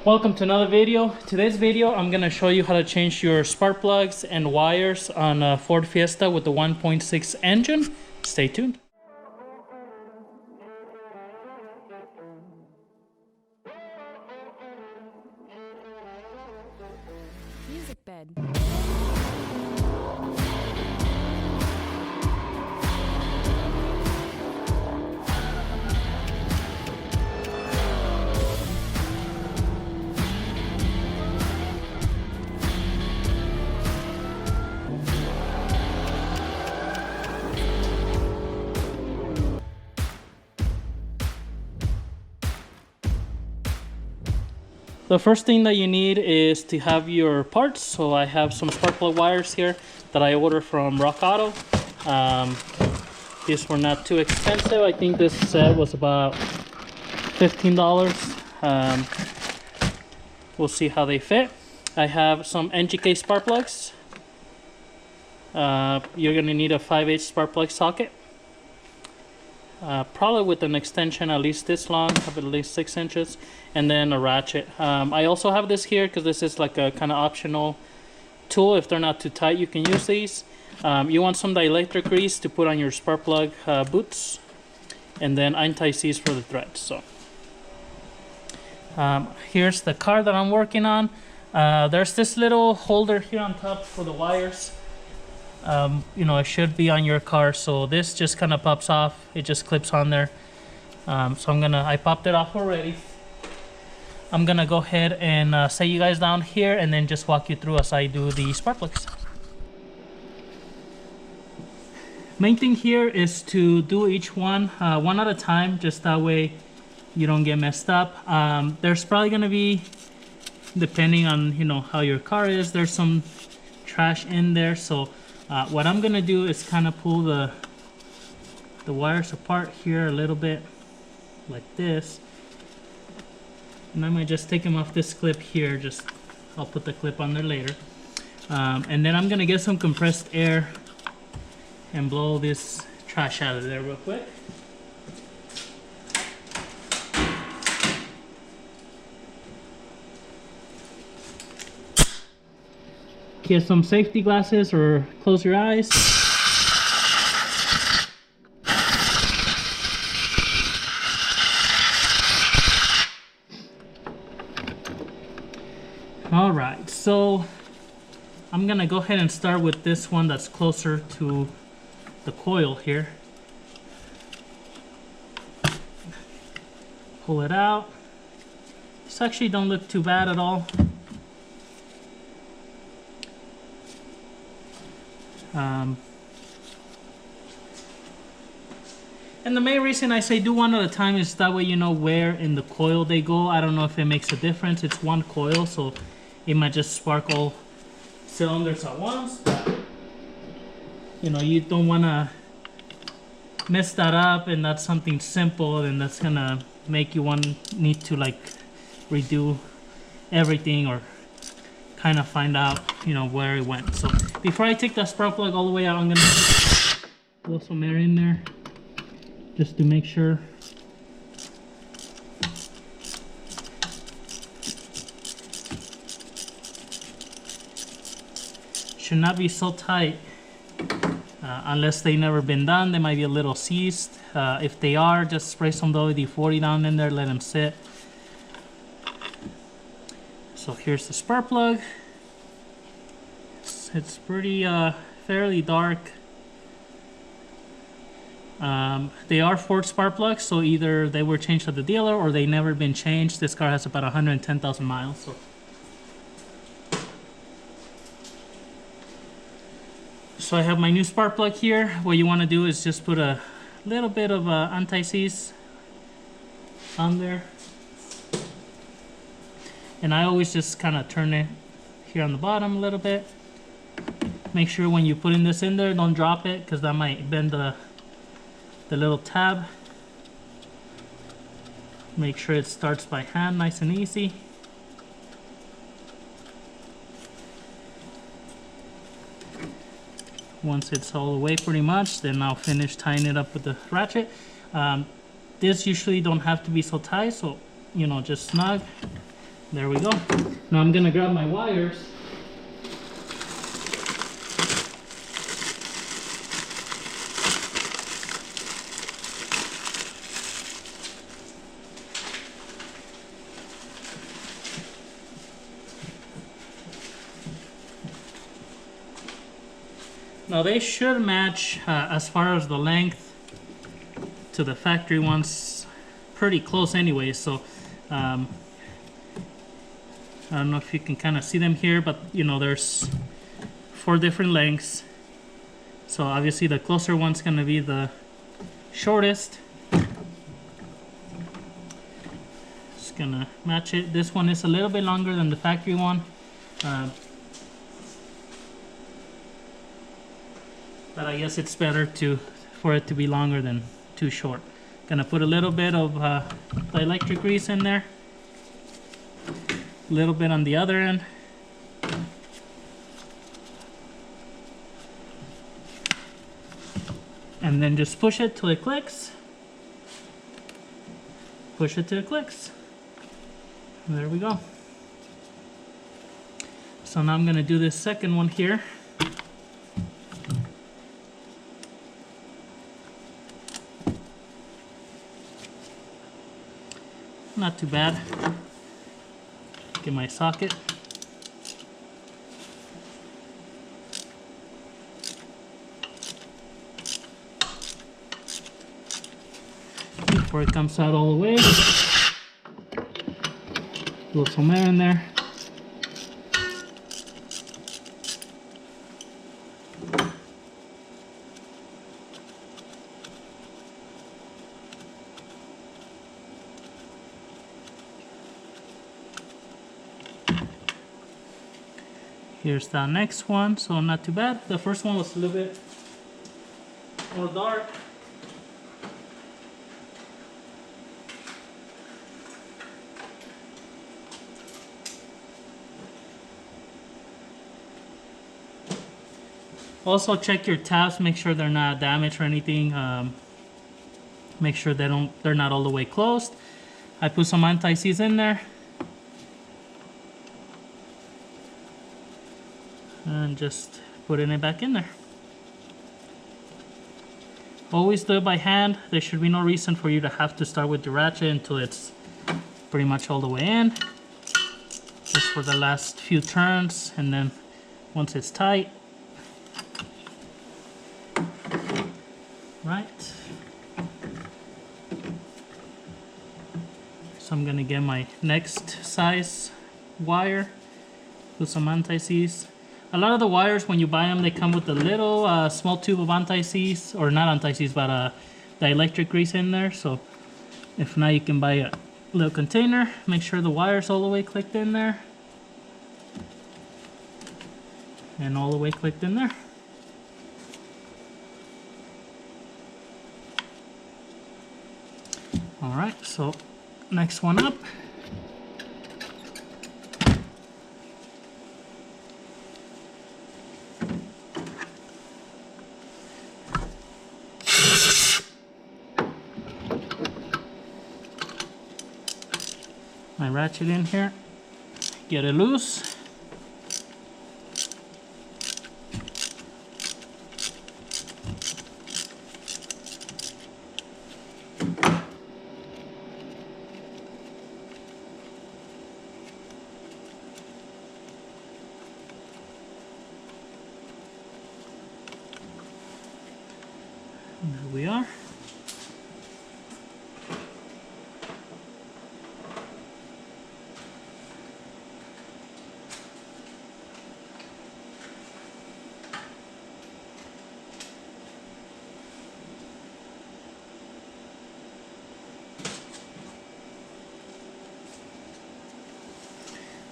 Welcome to another video. Today's video I'm going to show you how to change your spark plugs and wires on a Ford Fiesta with the 1.6 engine. Stay tuned. Music bed. The first thing that you need is to have your parts. So I have some spark plug wires here that I ordered from Rock Auto. These were not too expensive. I think this set was about $15. We'll see how they fit. I have some NGK spark plugs. You're gonna need a 5/8 spark plug socket. Probably with an extension at least this long, of at least 6 inches, and then a ratchet. I also have this here because this is like a kind of optional tool. If they're not too tight, you can use these. You want some dielectric grease to put on your spark plug boots, and then anti-seize for the threads. So here's the car that I'm working on. There's this little holder here on top for the wires. You know, it should be on your car, so this just kind of pops off. It just clips on there. So I popped it off already. I'm gonna go ahead and set you guys down here and then just walk you through as I do the spark plugs. Main thing here is to do each one one at a time, just that way you don't get messed up. There's probably gonna be, depending on how your car is, there's some trash in there, so what I'm gonna do is kind of pull the wires apart here a little bit like this, and I might just take them off this clip here. I'll put the clip on there later, and then I'm gonna get some compressed air and blow this trash out of there real quick. Get some safety glasses or close your eyes. All right, so I'm gonna go ahead and start with this one that's closer to the coil here. Pull it out. This actually don't look too bad at all. And the main reason I say do one at a time is that way you know where in the coil they go. I don't know if it makes a difference. It's one coil, so it might just spark all cylinders at once. But, you don't want to mess that up, and that's something simple, and that's gonna make you need to like redo everything or kind of find out where it went. So before I take that spark plug all the way out, I'm gonna blow some air in there just to make sure. Should not be so tight unless they've never been done. They might be a little seized. If they are, just spray some WD-40 down in there, let them sit. So here's the spark plug. It's pretty fairly dark. They are Ford spark plugs, so either they were changed at the dealer or they never been changed. This car has about 110,000 miles. So I have my new spark plug here. What you want to do is just put a little bit of anti-seize on there, and I always just kind of turn it here on the bottom a little bit. Make sure when you're putting this in there, don't drop it, because that might bend the little tab. Make sure it starts by hand, nice and easy. Once it's all the way pretty much, then I'll finish tying it up with the ratchet. This usually don't have to be so tight, so just snug. There we go. Now I'm gonna grab my wires. Now they should match as far as the length to the factory ones, pretty close anyway. So I don't know if you can kind of see them here, but you know there's 4 different lengths. So obviously the closer one's gonna be the shortest. Just gonna match it. This one is a little bit longer than the factory one. But I guess it's better for it to be longer than too short. Gonna put a little bit of dielectric grease in there. A little bit on the other end. And then just push it till it clicks. Push it till it clicks. And there we go. So now I'm gonna do this second one here. Not too bad. Get my socket. Before it comes out all the way. Blow some air in there. Here's the next one, so not too bad. The first one was a little bit more dark. Also check your tabs, make sure they're not damaged or anything. Make sure they're not all the way closed. I put some anti-seize in there. And just putting it back in there. Always do it by hand. There should be no reason for you to have to start with the ratchet until it's pretty much all the way in. Just for the last few turns, and then once it's tight. Right. So I'm gonna get my next size wire, put some anti-seize. A lot of the wires, when you buy them, they come with a little small tube of anti-seize, or not anti-seize, but dielectric grease in there. So if not, you can buy a little container. Make sure the wire's all the way clicked in there. And all the way clicked in there. All right, so next one up. My ratchet in here, get it loose. And there we are.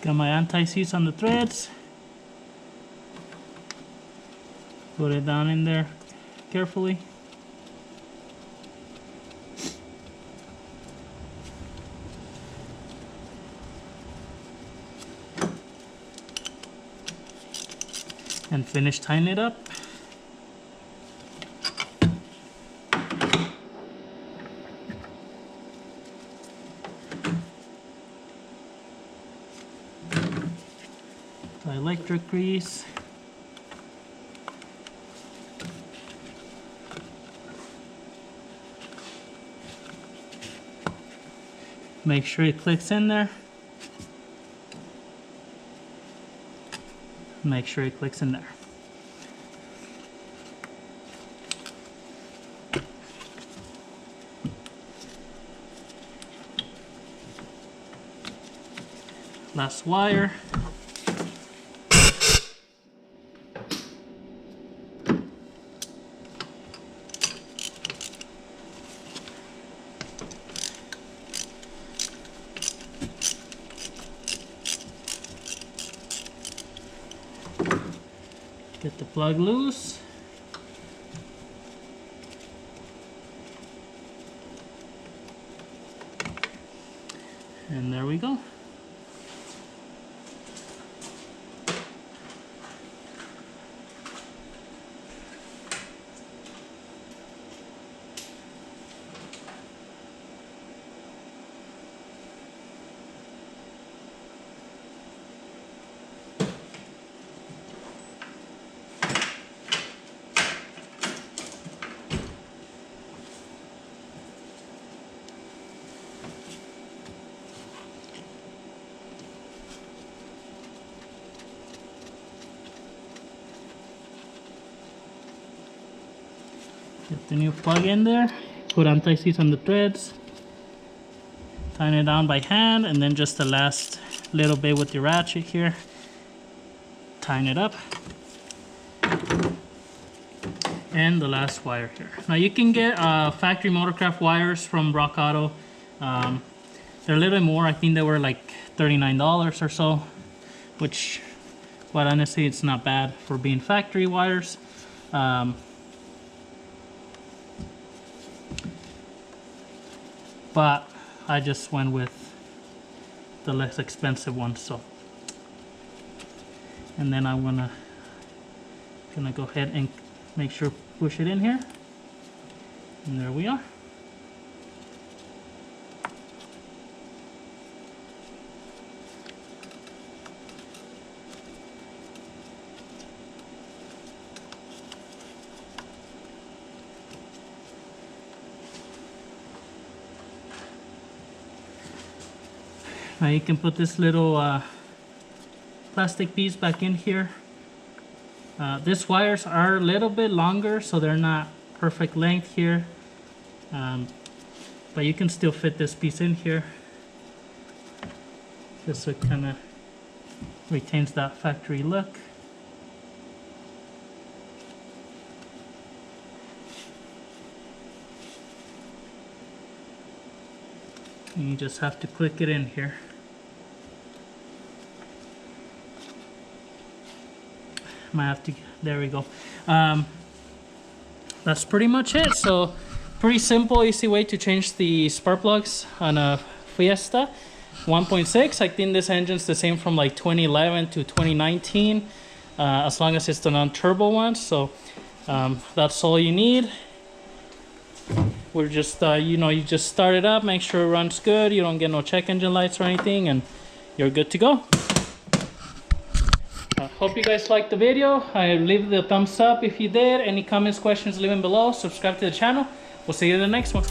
Got my anti-seize on the threads. Put it down in there carefully. And finish tying it up. the electric grease. Make sure it clicks in there. Make sure it clicks in there. Last wire. Get the plug loose. And there we go. Get the new plug in there, put anti-seize on the threads, tighten it down by hand, and then just the last little bit with the ratchet here, tighten it up. And the last wire here. Now you can get factory Motorcraft wires from Rock Auto. They're a little bit more, I think they were like $39 or so, which, quite honestly, it's not bad for being factory wires. But I just went with the less expensive one, so. And then I'm gonna go ahead and make sure push it in here. And there we are. Now you can put this little plastic piece back in here. These wires are a little bit longer, so they're not perfect length here. But you can still fit this piece in here. Just so it kind of retains that factory look. And you just have to click it in here. Might have to, there we go. That's pretty much it. So pretty simple, easy way to change the spark plugs on a Fiesta 1.6. I think this engine's the same from like 2011 to 2019, as long as it's the non-turbo one. So that's all you need. We're just, you know, you just start it up, make sure it runs good, you don't get no check engine lights or anything, and you're good to go. Hope you guys liked the video. Leave the thumbs up if you did. Any comments, questions, leave them below. Subscribe to the channel. We'll see you in the next one.